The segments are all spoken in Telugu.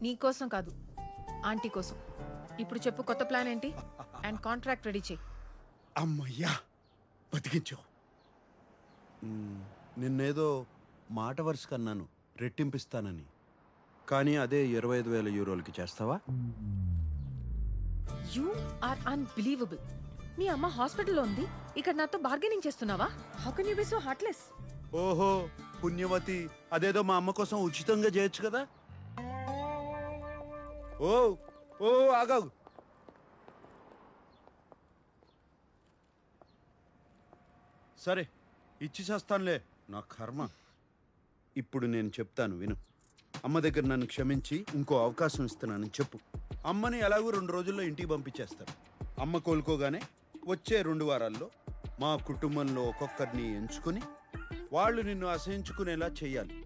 నీకోసం కాదు, ఆంటీ కోసం. ఇప్పుడు చెప్పు, కొత్త ప్లాన్ ఏంటి? అండ్ కాంట్రాక్ట్ రెడీ చేయి. అమ్మయ్యా, బతికించావు. నిన్నేదో మాట వరుస కన్నాను రెట్టింపిస్తానని, కానీ అదే 25,000 యూరోలకి చేస్తావా? You are unbelievable. మీ అమ్మ హాస్పిటల్లో ఉంది, ఇక్కడ నాతో బార్గెనింగ్ చేస్తున్నావా? How can you be so heartless? ఓహో పుణ్యవతి, అదేదో మా అమ్మ కోసం ఉచితంగా చేయొచ్చు కదా. ఓ ఓ ఆగాగు. సరే ఇచ్చి చేస్తానులే, నా కర్మ. ఇప్పుడు నేను చెప్తాను విను. అమ్మ దగ్గర నన్ను క్షమించి ఇంకో అవకాశం ఇస్తున్నానని చెప్పు. అమ్మని ఎలాగో 2 రోజుల్లో ఇంటికి పంపించేస్తారు. అమ్మ కోలుకోగానే వచ్చే 2 వారాల్లో మా కుటుంబంలో ఒక్కొక్కరిని ఎంచుకొని వాళ్ళు నిన్ను అసహించుకునేలా చెయ్యాలి.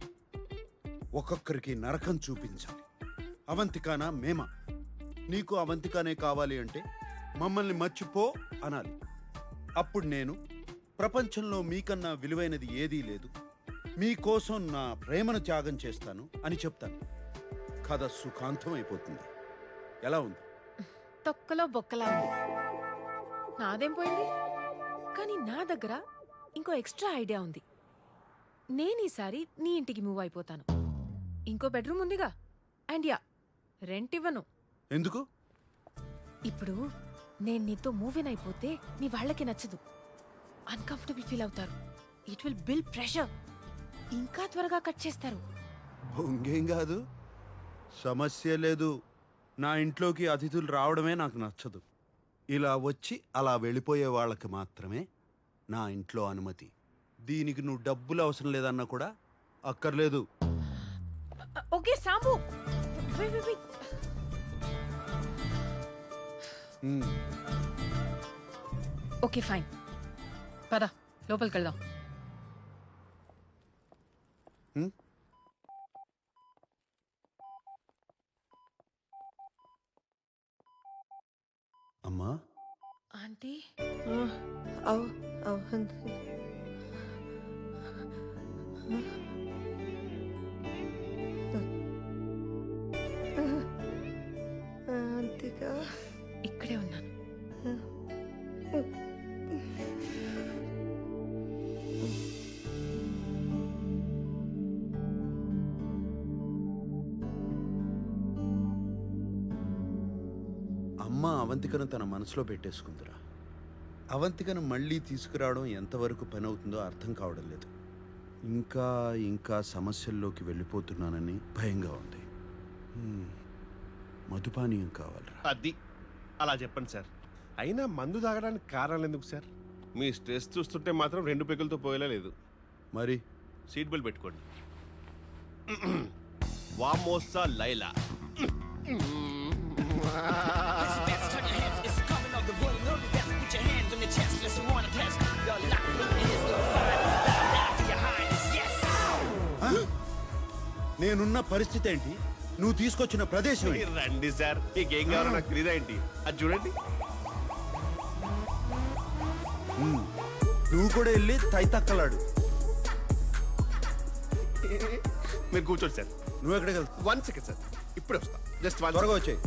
ఒక్కొక్కరికి నరకం చూపించాలి. అవంతికానా మేమా? నీకు అవంతికానే కావాలి అంటే మమ్మల్ని మర్చిపో అనాలి. అప్పుడు నేను ప్రపంచంలో మీకన్నా విలువైనది ఏదీ లేదు, మీకోసం నా ప్రేమను త్యాగం చేస్తాను అని చెప్తాను. కథ సుఖాంతం అయిపోతుంది. ఎలా ఉంది? తొక్కలో బొక్కలా ఉంది. నాదేం పోయింది? కానీ నా దగ్గర ఇంకో ఎక్స్ట్రా ఐడియా ఉంది. నేను ఈసారి నీ ఇంటికి మూవ్ అయిపోతాను. ఇంకో బెడ్రూమ్ ఉందిగా. అండ్ యా, రెంట్ ఇవ్వను. ఎందుకు? ఇప్పుడు నేను నీతో మూవ్ ఇన్ అయిపోతే నీ వాళ్ళకి నచ్చదు, అన్కంఫర్టబుల్ ఫీల్ అవుతారు. It will build pressure. ఇంకా త్వరగా కట్ చేస్తారు. ఇంకేం కాదు, సమస్య లేదు. నా ఇంట్లోకి అతిథులు రావడమే నాకు నచ్చదు. ఇలా వచ్చి అలా వెళ్ళిపోయే వాళ్ళకి మాత్రమే నా ఇంట్లో అనుమతి. దీనికి నువ్వు డబ్బులు అవసరం లేదన్నా కూడా అక్కర్లేదు. ఓకే సాంబు, ఓకే ఫైన్, పద లోపలికి వెళ్దాం. అమ్మా, ఆంటీ. అంతికా, ఇక్కడే ఉన్నాను. అమ్మ అవంతికను తన మనసులో పెట్టేసుకుందిరా. అవంతికను మళ్ళీ తీసుకురావడం ఎంతవరకు పని అవుతుందో అర్థం కావడం లేదు. ఇంకా ఇంకా సమస్యల్లోకి వెళ్ళిపోతున్నానని భయంగా ఉంది. మధుపానీయం కావాలరా. అది అలా చెప్పండి సార్. అయినా మందు తాగడానికి కారణాలు ఎందుకు సార్? మీ స్ట్రెస్ చూస్తుంటే మాత్రం 2 పెగులతో పోయేలా లేదు. మరి సీట్ బెల్ట్ పెట్టుకోండి. వామోసా లైలా. నేనున్న పరిస్థితి ఏంటి, నువ్వు తీసుకొచ్చిన ప్రదేశం ఏంటి? రండి సార్, మీకేం కావాలో నాకు తెలియదా ఏంటి? అది చూడండి. నువ్వు కూడా వెళ్ళి తైతక్కలాడు. మీరు కూర్చోండి సార్. నువ్వు ఎక్కడికి వెళ్తావు? 1 సెకండ్ సార్, ఇప్పుడే వస్తా. జస్ట్ త్వరగా వచ్చాయి.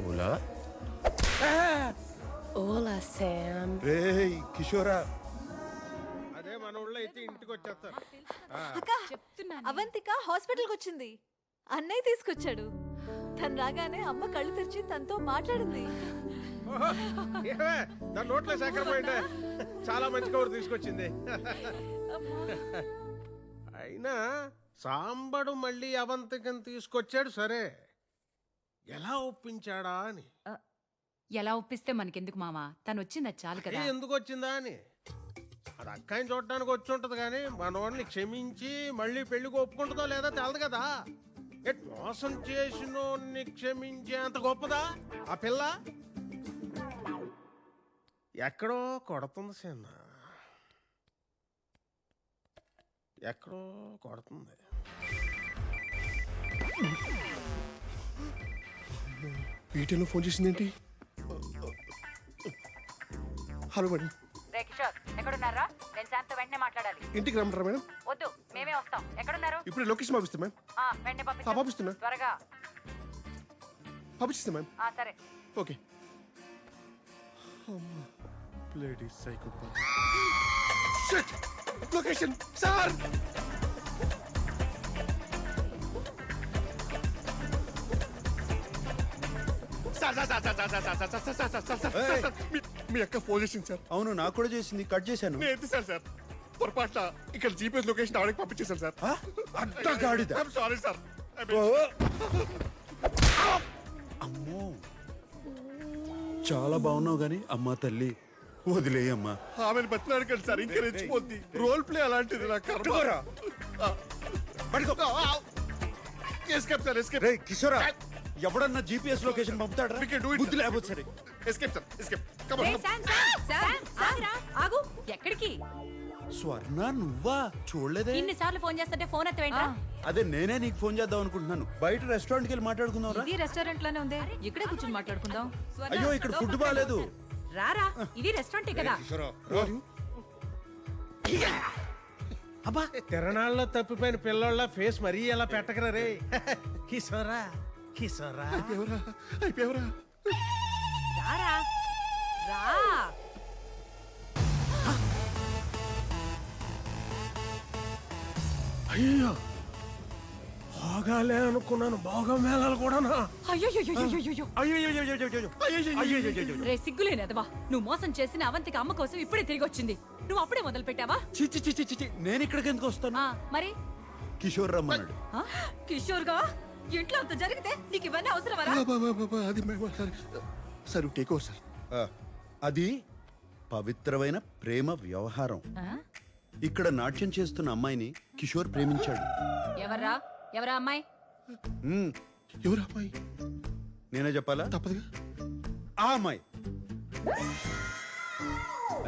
ఓలా ఓలా శామ్. రేయ్ కిషోరా, అదే మన ఊళ్ళో అయితే ఇంటికి వచ్చేస్తారు. అక్క, అవంతిక హాస్పిటల్కి వచ్చింది. అన్నయ్య తీసుకొచ్చాడు. తను రాగానే అమ్మ కళ్ళు తెరిచి తనతో మాట్లాడింది. నా నోట్లో సేకరమైందే. చాలా మంచి కబురు తీసుకొచ్చింది. అయినా సాంబడు మళ్ళీ అవంతికను తీసుకొచ్చాడు సరే, ఎలా ఒప్పించాడా అని. ఎలా ఒప్పిస్తే మనకెందుకు మామా, తను వచ్చిందా చాలు కదా. ఎందుకు వచ్చిందా అని అది అక్కాయిని చూడటానికి వచ్చి ఉంటది కానీ మనోడిని క్షమించి మళ్ళీ పెళ్లికి ఒప్పుకుంటుందో లేదా తెలదు కదా. మోసం చేసినోడిని క్షమించే అంత గొప్పదా ఆ పిల్ల? ఎక్కడో కొడుతుంది సిన్న, ఎక్కడో కొడుతుంది. పీటీలో ఫోన్ చేసిందేంటి? Hello madam. రే కిషోర్ ఎక్కడున్నారా? నేను శాంత్ వెంటనే మాట్లాడాలి. ఇంటికి రమ్మంటారా మేడం? వద్దు, మేమే వస్తాం. ఎక్కడున్నారు? ఇప్పుడు లొకేషన్ పంపిస్తా మ్యామ్. వెంటనే పంపిస్తున్నా. త్వరగా. పంపిస్తా మ్యామ్. సరే. Okay. Bloody psychopath. Shit! Location sir. మీ అక్క ఫోన్ చేసింది సార్. అవును, నాకు కూడా చేసింది, కట్ చేశాను. నేను ఎత్తిసాను సార్. పొరపాట్ల ఇక్కడ జీపీఎస్ లొకేషన్ ఆవిడకి పంపించేశాను సార్. అడ్డగాడిద. Sorry sir. అమ్మో, చాలా బాగున్నావు గాని అమ్మా తల్లి వదిలేయమ్మా. ఆమెను బతిలాడు కదా సార్, ఇంకా రెచ్చిపోద్ది. రోల్ ప్లే అలాంటిది నా కర్మ. Escape sir, escape. రేయ్ కిషోరా, ఎవడన్నా జీపీఎస్ లొకేషన్ పంపుతాడా? బుద్ధి లేకపోతే సరే. Escape sir, escape. Come ray on. Shanth, Shanth, ఆగురా, ఆగు. ఎక్కడికి? స్వర్ణ నువ్వా? చూడలేదే. ఇన్నిసార్లు ఫోన్ చేస్తుంటే ఫోన్ ఎత్తవేంట్రా? అదే నేనే నీకు ఫోన్ చేద్దాం అనుకుంటున్నాను. బయట రెస్టారెంట్కి వెళ్ళి మాట్లాడుకుందాం రా. ఇది రెస్టారెంట్ లోనే ఉంది, ఇక్కడే కూర్చొని మాట్లాడుకుందాం. అయ్యో, ఇక్కడ ఫుడ్ బాగాలేదు. రారా, ఇది రెస్టారెంటే కదా. అబ్బా, తిరణాల్లో తప్పిపోయిన పిల్లోళ్ళ ఫేస్ మరీ ఎలా పెట్టకరా రే. కిషోరా, కిషోరా. అయిపోయావరా? రారా, రా. అయ్యో, బాగాలే అనుకున్నాను. బాగా మేళాలు కూడానా? అయ్యో, రే సిగ్గులేనదవా, నువ్వు మోసం చేసిన అవంతికి అమ్మ కోసం ఇప్పుడే తిరిగి వచ్చింది. నువ్వు అప్పుడే మొదలు పెట్టావా? చిచ్చి చిచ్చి చిచ్చి, నేను ఇక్కడికి ఎందుకు వస్తాను? మరి కిషోర్ రమ్మన్నాడు. కిషోర్ గా ఇంట్లో అంత జరిగితే నీకు ఇవన్నీ అవసరమరా? అది సార్ టేక్ ఓవర్ సార్. అది పవిత్రమైన ప్రేమ వ్యవహారం. ఇక్కడ నాట్యం చేస్తున్న అమ్మాయిని కిషోర్ ప్రేమించాడు. ఎవరా అమ్మాయి? ఎవరు అమ్మాయి? నేనే చెప్పాలా? తప్పదుగా. ఆ అమ్మాయి.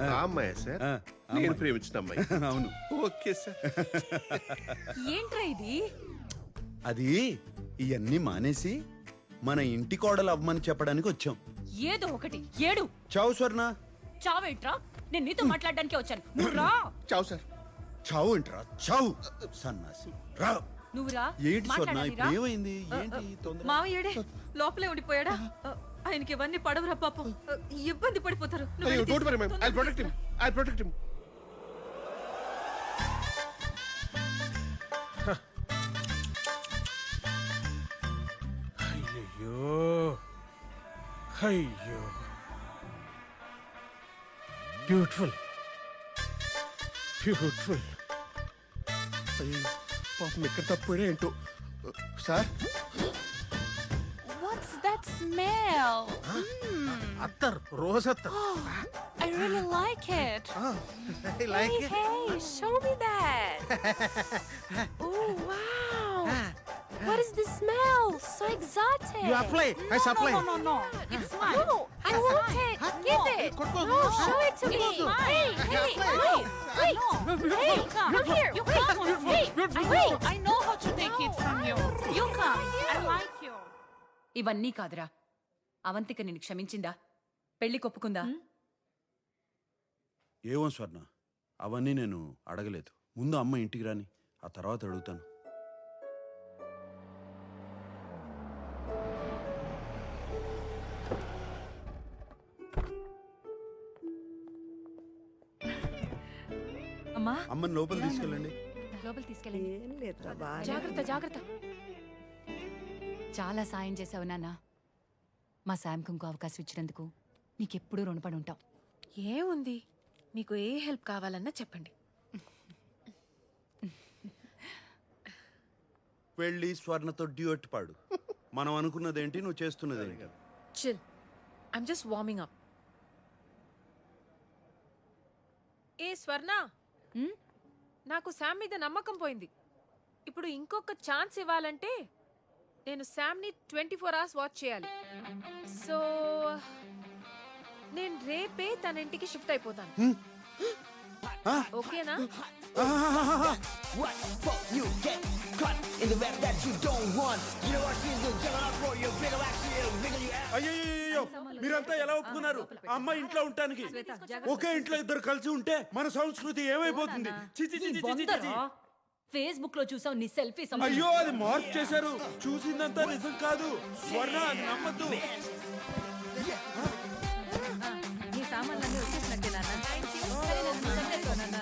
ఆ అమ్మాయి సార్, ఆ, నేను ప్రేమించిన అమ్మాయి. అవును. Okay sir. ఏంట్రా ఇది? అది ఇవన్నీ మానేసి మన ఇంటి కోడలు అవ్వమని చెప్పడానికి వచ్చాం. ఏదో ఒకటి ఏడు. చావు స్వర్ణ. చావేంట్రా? నేను నీతో మాట్లాడడానికే వచ్చాను. నువ్వు రా. చావు సార్. చావు ఏంట్రా? చావు సన్నాసి. రా. నువ్వు రా. ఏంటి స్వర్ణ, ఇప్పుడు ఏమైంది? ఏంటి తొందర? మావయ్యడే లోపలే ఉండిపోయాడా? ఆయనకి ఇవన్నీ పడవరా పాపం, ఇబ్బంది పడిపోతారు. నువ్వు వెళ్ళి don't worry ma'am, I protect him. I protect him. అయ్యో, అయ్యో, బ్యూటిఫుల్, బ్యూటిఫుల్. అయ్యో పాపం ఎక్కడ తప్పిపోయినా ఏంటో సార్. What's that smell? అత్తర్, రోజ్ అత్తర్. I really like it. I like Hey, it. hey, show me that. Oh, wow. What is the smell? So exotic. You apply, I supply. No. It's mine. No, I want it. Give it. No, show it to me. Hey, hey, wait. Hey, come here. You come. Wait. I know how to take it from you. You come. I like you. ఇవన్నీ కాదురా. అవంతిక నిన్ను క్షమించిందా? పెళ్లి కొప్పుకుందా? ఏమో స్వర్ణ, అవన్నీ నేను అడగలేదు. ముందు అమ్మ ఇంటికి రాని, ఆ తర్వాత అడుగుతాను. అమ్మా, అమ్మని లోపల తీసుకెళ్ళండి. లోపల తీసుకెళ్ళండి. ఏం లేదురా, బాగానే జాగ్రత్త, జాగ్రత్త. చాలా సాయం చేసావు నాన్న. మా శాంకు ఇంకో అవకాశం ఇచ్చినందుకు నీకెప్పుడూ రుణపడి ఉంటాం. ఏముంది, మీకు ఏ హెల్ప్ కావాలన్నా చెప్పండి. వెళ్ళి స్వర్ణతో డ్యూట్ పాడు. మనం అనుకున్నదేంటి, నువ్వు చేస్తున్నదేంటి? Chill, I'm just warming up. ఏ స్వర్ణ, నాకు శామ్ మీద నమ్మకం పోయింది. ఇప్పుడు ఇంకొక ఛాన్స్ ఇవ్వాలంటే నేను శామ్ని 24 hours వాచ్ చేయాలి. సో నేను రేపే తన ఇంటికి షిఫ్ట్ అయిపోతాను. ఓకేనా? అయ్యో, మీరంతా ఎలా ఒప్పుకున్నారు ఆ అమ్మాయి ఇంట్లో ఉండటానికి? ఒకే ఇంట్లో ఇద్దరు కలిసి ఉంటే మన సంస్కృతి ఏమైపోతుంది? చి, చి, చి, చి, చి, చి, చి. ఫేస్బుక్ లో చూసావు నీ సెల్ఫీ అయ్యో అది మార్క్ చేశారు. చూసిందంతా నిజం కాదు. స్వర్ణ అది నమ్మద్దు. నీ సామాన్లన్నీ వచ్చేసినట్టే నాన్న. సరే నాన్న, నువ్వు సరిచేసుకో నాన్న.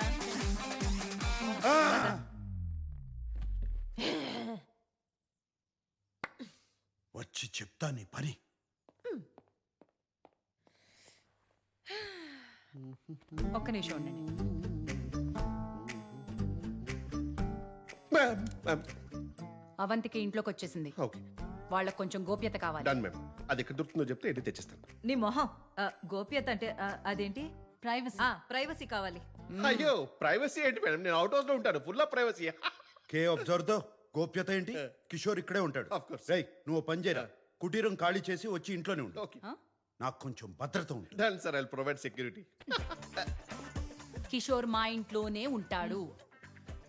వచ్చి చెప్తా నీ పని. ఒక్క నిమిషం ఉండండి. అవంతికి ఇంట్లోకి వచ్చేసింది. ఓకే వాళ్ళకి కొంచెం గోప్యత కావాలి. Done ma'am. అది ఎక్కడ దొరుకుతుందో చెప్తే ఎన్ని తెచ్చిస్తాను. నీ మొహం గోప్యత అంటే అదేంటి? ప్రైవసీ కావాలి. అయ్యో ప్రైవసీ ఏంటి మేడం, నేను అవుట్ హౌస్ లో ఉంటాను, full of privacy. K observe తో గోప్యత ఏంటి? కిషోర్ ఇక్కడే ఉంటాడు. Of course. రేయ్ నువ్వు ఓ పని చేయరా, కుటీరం ఖాళీ చేసి వచ్చి ఇంట్లోనే ఉండు. ఓకే నాకు కొంచెం భద్రత ఉంటుంది. Done sir, I will provide security. Kishore మా ఇంట్లోనే ఉంటాడు,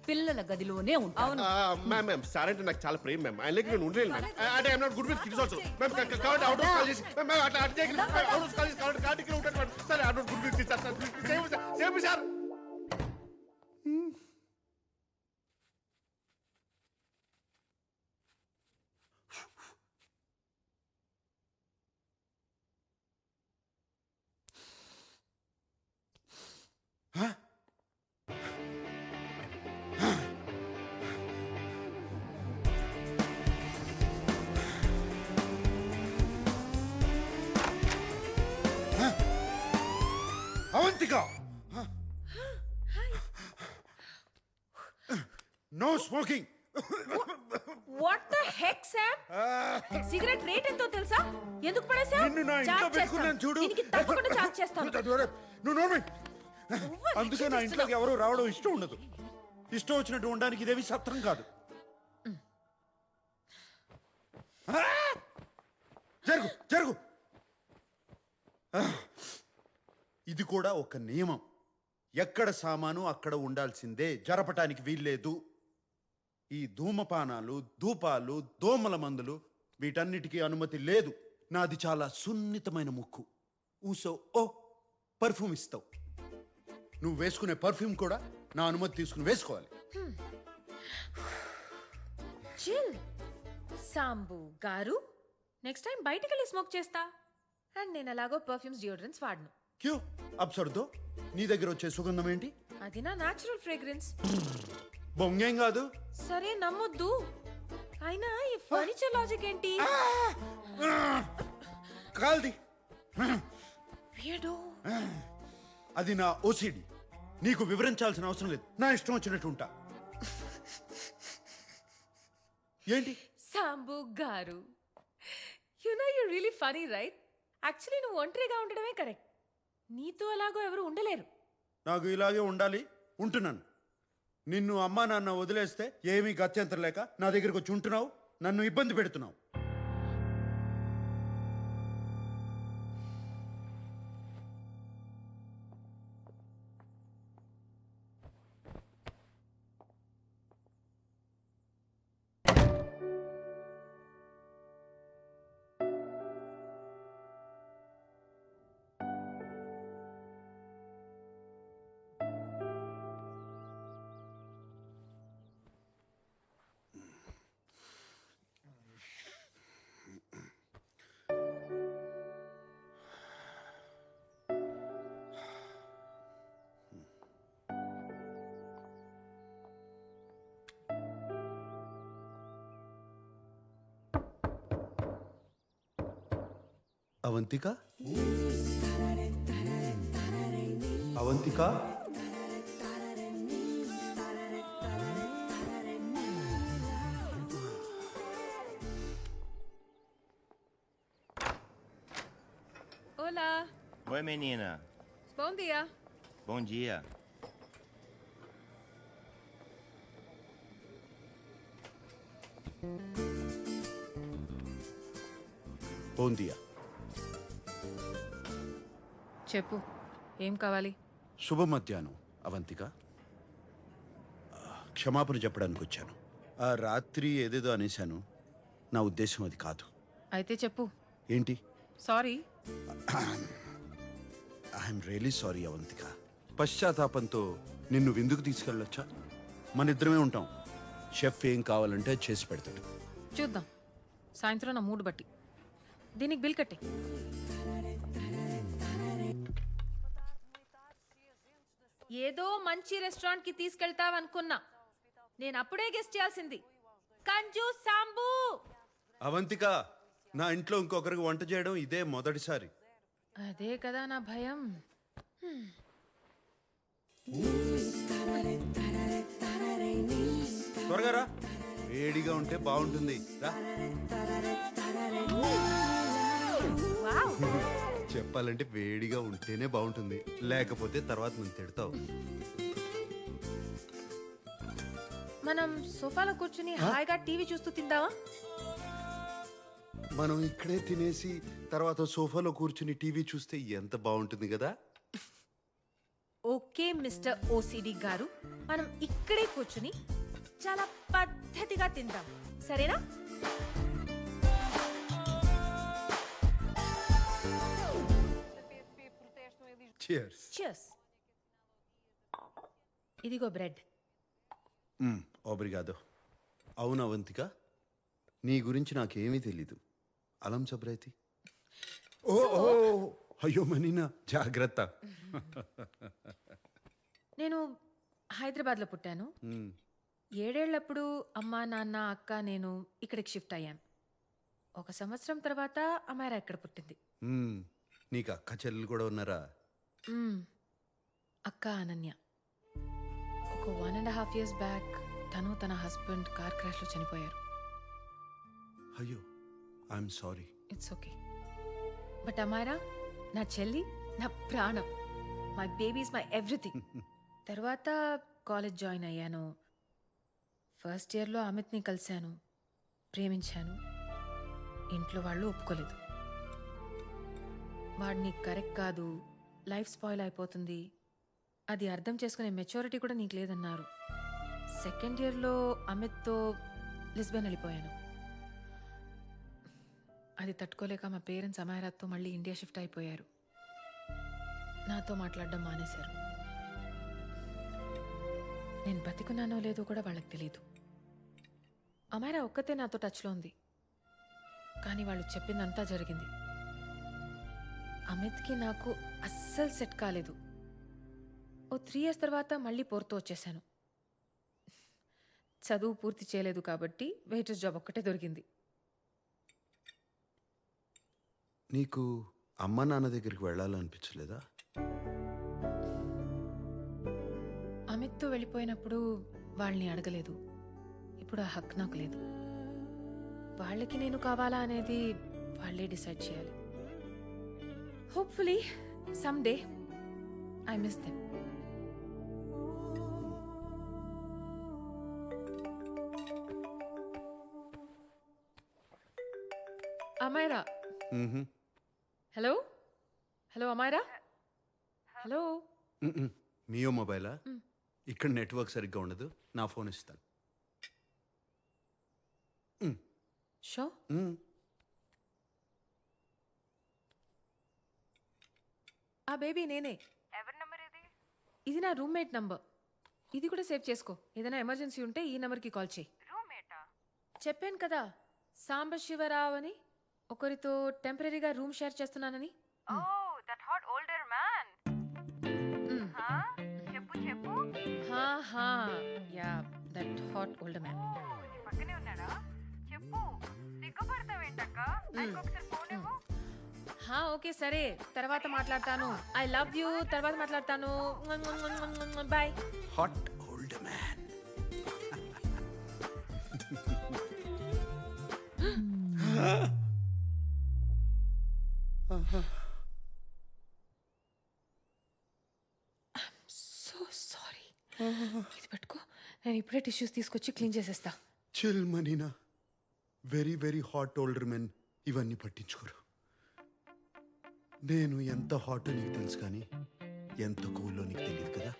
పిల్లల గదిలోనే ఉంటాడు. మ్యామ్ మ్యామ్ సార్ అంటే నాకు చాలా ప్రేమ మ్యామ్. ఆయన నేను ఉండలేను మ్యామ్. అంటే I'm not good with kids also ma'am. కాబట్టి అవుట్ హౌస్ కాల్ చేసి మ్యామ్ అట్లా అట్లా చేయకండి. అవుట్ హౌస్ కాల్ చేసి కాబట్టి కార్డికి ఉంటాను మ్యామ్. సరే I'm not good with kids sir. Same sir. Avantika, no smoking. What the heck Sam? Cigarette rate ఎంతో తెలుసా? ఎందుకు పడేసావు? నిన్ను నా ఇంట్లో పెట్టుకున్నాను చూడు. దీనికి తప్పకుండా చార్జ్ చేస్తాను. నువ్వు నోర్మి. అందుకే నా ఇంట్లోకి ఎవరు రావడం ఇష్టం ఉండదు. ఇష్టం వచ్చినట్టు ఉండడానికి ఇదేవి సత్రం కాదు. జరుగు జరుగు. ఇది కూడా ఒక నియమం. ఎక్కడ సామాను అక్కడ ఉండాల్సిందే, జరపటానికి వీల్లేదు. ఈ ధూమపానాలు, ధూపాలు, దోమల మందులు వీటన్నిటికీ అనుమతి లేదు. నాది చాలా సున్నితమైన ముక్కు. ఊసో ఓ పర్ఫ్యూమ్ ఇస్తావు. నువ్వు వేసుకునే పర్ఫ్యూమ్ కూడా నా అనుమతి తీసుకుని వేసుకోవాలి. చిల్ సాంబు గారు, నెక్స్ట్ టైం బయటికి వెళ్ళి స్మోక్ చేస్తా. అండ్ నేను అలాగో పర్ఫ్యూమ్స్, డియోడ్రెంట్స్ వాడను. క్యూ అబ్సర్దో, నీ దగ్గర వచ్చే సుగంధం ఏంటి? అది నా న్యాచురల్ ఫ్రేగ్రెన్స్. బొంగేం కాదు. సరే నమ్మొద్దు, అయినా ఈ ఫర్నిచర్ లాజిక్ ఏంటి? కాల్ది. వీడు అది నా ఓసిడి. నీకు వివరించాల్సిన అవసరం లేదు. నా ఇష్టం వచ్చినట్టు ఉంటా. ఏంటి Sambu garu, you know you really funny right? Actually నువ్వు ఒంటరిగా ఉండడమే కరెక్ట్. నీతో అలాగో ఎవరు ఉండలేరు. నాకు ఇలాగే ఉండాలి, ఉంటున్నాను. నిన్ను అమ్మా నాన్న వదిలేస్తే ఏమీ గత్యంతరం లేక నా దగ్గరికి వచ్చి ఉంటున్నావు, నన్ను ఇబ్బంది పెడుతున్నావు. Avantika, Avantika, Olá, Oi, menina. bom dia. Bom dia. బోందియా. చెప్పు, ఏం కావాలి? శుభ మధ్యాహ్నం అవంతిక. క్షమాపణ చెప్పడానికి వచ్చాను. ఆ రాత్రి ఏదేదో అనేశాను, నా ఉద్దేశం అది కాదు. అయితే చెప్పు. ఏంటి? Sorry. I'm really sorry Avantika. పశ్చాత్తాపంతో నిన్ను విందుకు తీసుకెళ్ళొచ్చా? మన ఇద్దరమే ఉంటాం. షెఫ్ ఏం కావాలంటే చేసి పెడతాడు. చూద్దాం సాయంత్రం నా మూడు బట్టి. దీనికి బిల్ కట్టే. ఏదో మంచి రెస్టారెంట్ కి తీసుకెళ్తావనుకున్నా. నేను అప్పుడే గెస్ట్ చేయాల్సింది. కంజూ సాంబు. అవంతిక, నా ఇంట్లో ఇంకొకరికి వంట చేయడం ఇదే మొదటిసారి. అదే కదా నా భయం. త్వరగా రా, వేడిగా ఉంటే బాగుంటుంది. రా. చెప్పాలంటే వేడిగా ఉంటేనే బాగుంటుంది, లేకపోతే తర్వాత నన్ను తిడతావు. మనం సోఫాలో కూర్చుని హాయిగా టీవీ చూస్తూ తిందావా? మనం ఇక్కడే తినేసి తర్వాత సోఫాలో కూర్చుని టీవీ చూస్తే ఎంత బాగుంటుంది కదా. ఓకే మిస్టర్ ఓసిడి గారు, మనం ఇక్కడే కూర్చుని చాలా పద్ధతిగా తిందాం, సరేనా? Cheers. Cheers. ఇదిగో బ్రెడ్. ఓబ్రిగాదో. అవును అవంతిక, నీ గురించి నాకేమీ తెలీదు. అలం సబ్రైతి. ఓ అయ్యో మనీనా, జాగ్రత్త. నేను హైదరాబాద్లో పుట్టాను. 7 ఏళ్లప్పుడు అమ్మ నాన్న అక్క నేను ఇక్కడికి షిఫ్ట్ అయ్యాను. 1 సంవత్సరం తర్వాత అమ్మాయి ఇక్కడ పుట్టింది. నీకు అక్క చెల్లెలు కూడా ఉన్నారా? అక్క అనన్య. ఒక 1.5 years బ్యాక్ తను తన హస్బెండ్ కార్ క్రాష్లో చనిపోయారు. అయ్యో, I'm sorry. It's okay. But అమ్మాయిరా నా చెల్లి, నా ప్రాణం. My baby is my everything. తర్వాత కాలేజ్ జాయిన్ అయ్యాను. ఫస్ట్ ఇయర్లో అమిత్ని కలిశాను, ప్రేమించాను. ఇంట్లో వాళ్ళు ఒప్పుకోలేదు. వాడిని కరెక్ట్ కాదు, లైఫ్ స్పాయిల్ అయిపోతుంది, అది అర్థం చేసుకునే మెచ్యూరిటీ కూడా నీకు లేదన్నారు. సెకండ్ ఇయర్లో అమిత్తో లిస్బన్ వెళ్ళిపోయాను. అది తట్టుకోలేక మా పేరెంట్స్ అమాయరాత్తో మళ్ళీ ఇండియా షిఫ్ట్ అయిపోయారు. నాతో మాట్లాడడం మానేశారు. నేను బతికున్నానో లేదో కూడా వాళ్ళకి తెలీదు. అమాయరా ఒక్కతే నాతో టచ్లో ఉంది, కానీ వాళ్ళు చెప్పిందంతా జరిగింది. అమిత్కి నాకు అస్సలు సెట్ కాలేదు. ఓ 3 years తర్వాత మళ్ళీ పోర్తో వచ్చేసాను. చదువు పూర్తి చేయలేదు కాబట్టి వెయిటర్స్ జాబ్ ఒక్కటే దొరికింది. నీకు అమ్మ నాన్న దగ్గరికి వెళ్ళాలనిపించలేదా? అమిత్తో వెళ్ళిపోయినప్పుడు వాళ్ళని అడగలేదు. ఇప్పుడు ఆ హక్కు నాకు లేదు. వాళ్ళకి నేను కావాలా అనేది వాళ్ళే డిసైడ్ చేయాలి. Hopefully someday I miss them. Amaira. Hello hello Amaira. Hello. మియో మొబైలా? ఇక్కడ నెట్వర్క్ సరిగ్గా ఉండదు, నా ఫోన్ ఇస్తాను. షో. ఆ బేబీ నేనే. ఎవరి నంబర్ ఇది? ఇది నా రూమ్మేట్ నంబర్. ఇది కూడా సేవ్ చేసుకో. ఏదైనా ఎమర్జెన్సీ ఉంటే ఈ నెంబర్కి కాల్ చేయి. రూమ్మేటా? చెప్పాను కదా సాంబశివరావు అని, ఒకరితో టెంపరీగా రూమ్ షేర్ చేస్తున్నానని. Oh that hot older man. చెప్పు చెప్పు. Yeah that hot older man. నీ పక్కనే ఉన్నాడా? చెప్పు. సిగ్గుపడతావేంటక్క? నాకు ఒకసారి ఫోన్ ఇవ్వు. ఓకే సరే, తర్వాత మాట్లాడతాను. I love you. తర్వాత మాట్లాడతాను. Bye. Hot old man. So sorry. ఇది పట్టుకో, నేను ఇప్పుడే టిష్యూస్ తీసుకొచ్చి క్లీన్ చేసేస్తా. చిల్ మనీనా. Very very hot older men ఇవన్నీ పట్టించుకోరు. నేను ఎంత హాట్ నీకు తెలుసు, కానీ ఎంత కూల్లో నీకు తెలియదు కదా.